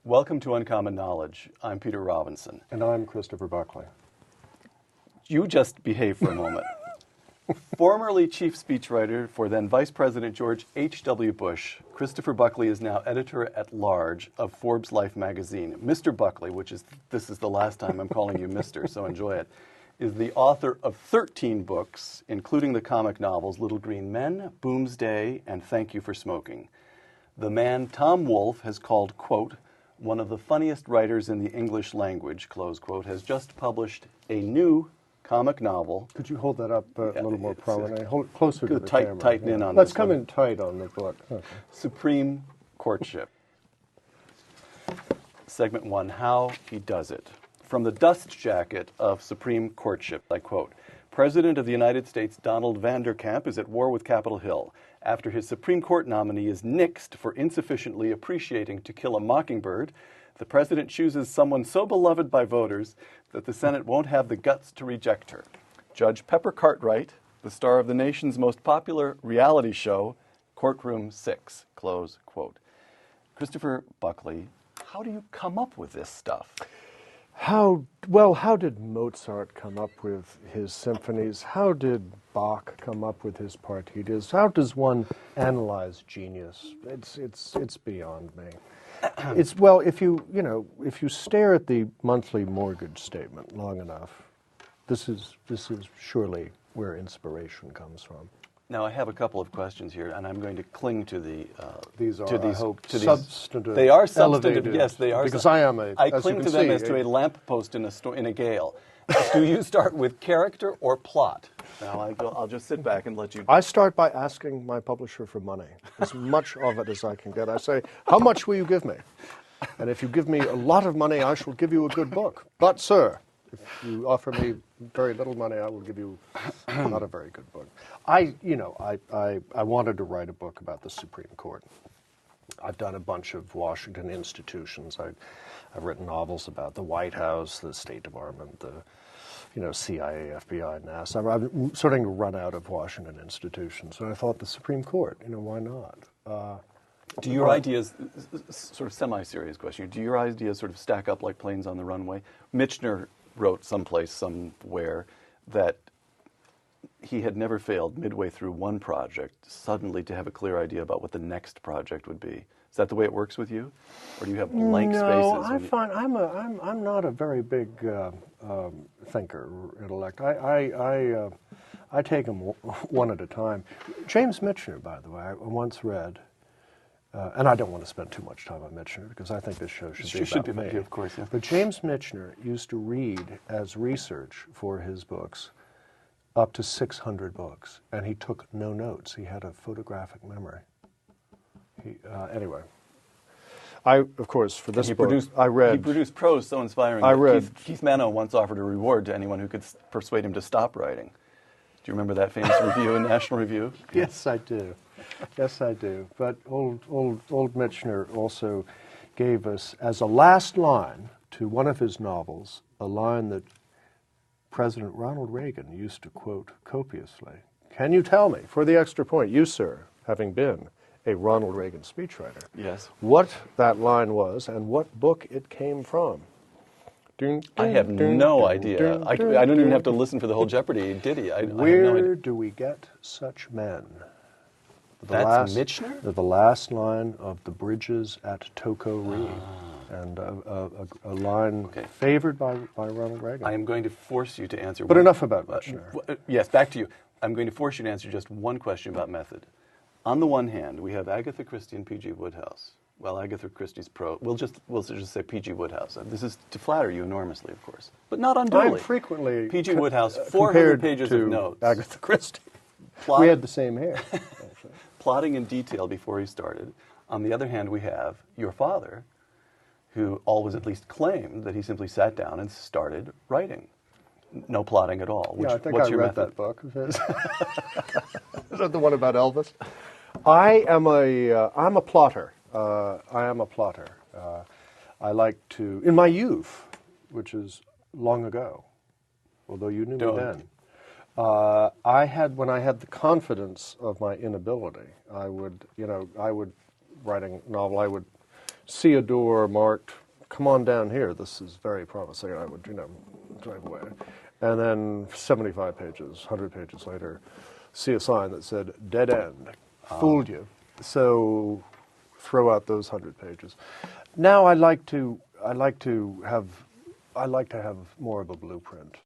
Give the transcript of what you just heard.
Welcome to Uncommon Knowledge. I'm Peter Robinson. And I'm Christopher Buckley. You just behave for a moment. Formerly chief speechwriter for then Vice President George H.W. Bush, Christopher Buckley is now editor-at-large of Forbes Life magazine. Mr. Buckley, this is the last time I'm calling you Mr., so enjoy it, is the author of 13 books, including the comic novels Little Green Men, Boomsday, and Thank You for Smoking. The man Tom Wolfe has called, quote, one of the funniest writers in the English language, close quote, has just published a new comic novel. Could you hold that up a little more prominently? Hold it closer to the camera. Tighten in on Let's this come one. in tight on the book. Okay. Supreme Courtship. Segment 1, How He Does It. From the dust jacket of Supreme Courtship, I quote, President of the United States Donald Vanderkamp is at war with Capitol Hill after his Supreme Court nominee is nixed for insufficiently appreciating To Kill a Mockingbird. The president chooses someone so beloved by voters that the Senate won't have the guts to reject her. Judge Pepper Cartwright, the star of the nation's most popular reality show, Courtroom 6, close quote. Christopher Buckley, how do you come up with this stuff? How did Mozart come up with his symphonies? How did Bach come up with his partitas? How does one analyze genius? It's beyond me. If you stare at the monthly mortgage statement long enough, this is surely where inspiration comes from. Now I have a couple of questions here, and I'm going to cling to the these are substantive. They are substantive. Elevated, yes, they are. Because I cling to them as to a lamppost in a gale. Do you start with character or plot? Now I'll just sit back and let you. I start by asking my publisher for money, as much of it as I can get. I say, how much will you give me? And if you give me a lot of money, I shall give you a good book. But, sir, if you offer me very little money, I will give you not a very good book. I wanted to write a book about the Supreme Court. I've done a bunch of Washington institutions. I've written novels about the White House, the State Department, the CIA, FBI, NASA. I'm starting to run out of Washington institutions, and I thought the Supreme Court. Why not? Do your ideas, sort of semi-serious question, do your ideas sort of stack up like planes on the runway? Michener wrote someplace, somewhere, that he had never failed midway through one project suddenly to have a clear idea about what the next project would be. Is that the way it works with you, or do you have blank spaces? No, I find I'm not a very big thinker, intellect. I take them one at a time. James Michener, by the way, I once read. And I don't want to spend too much time on Michener because I think this show should be about me. Of course, yeah. But James Michener used to read as research for his books up to 600 books, and he took no notes. He had a photographic memory. Anyway, of course, for this book, he produced prose so inspiring that Keith Manow once offered a reward to anyone who could persuade him to stop writing. Do you remember that famous review in National Review? Yes, I do. Yes, I do. But old Michener also gave us, as a last line to one of his novels, a line that President Ronald Reagan used to quote copiously. Can you tell me, for the extra point, you, sir, having been a Ronald Reagan speechwriter, yes, what that line was and what book it came from? I have no idea. I don't even have to listen for the whole Jeopardy ditty. Where do we get such men? That's Michener? The last line of The Bridges at Toko-Ri, and a line favored by Ronald Reagan. I am going to force you to answer. But enough about Michener. Yes, back to you. I'm going to force you to answer just one question about method. On the one hand, we have Agatha Christie and P.G. Wodehouse. Well, Agatha Christie's we'll just say P.G. Wodehouse. This is to flatter you enormously, of course, but not unduly. I'm frequently P.G. Wodehouse, 400 pages of notes. Agatha Christie. We had the same hair. Plotting in detail before he started. On the other hand, we have your father, who always at least claimed that he simply sat down and started writing. No plotting at all. I think I read that book of his. Is that the one about Elvis? I'm a plotter. I am a plotter. I like to, in my youth, which is long ago, although you knew me then, when I had the confidence of my inability, I would write a novel, I would see a door marked, "Come on down here, this is very promising," I would, drive away. And then 75 pages, 100 pages later, see a sign that said, "Dead end." Fooled you. So throw out those 100 pages. Now I like to have more of a blueprint.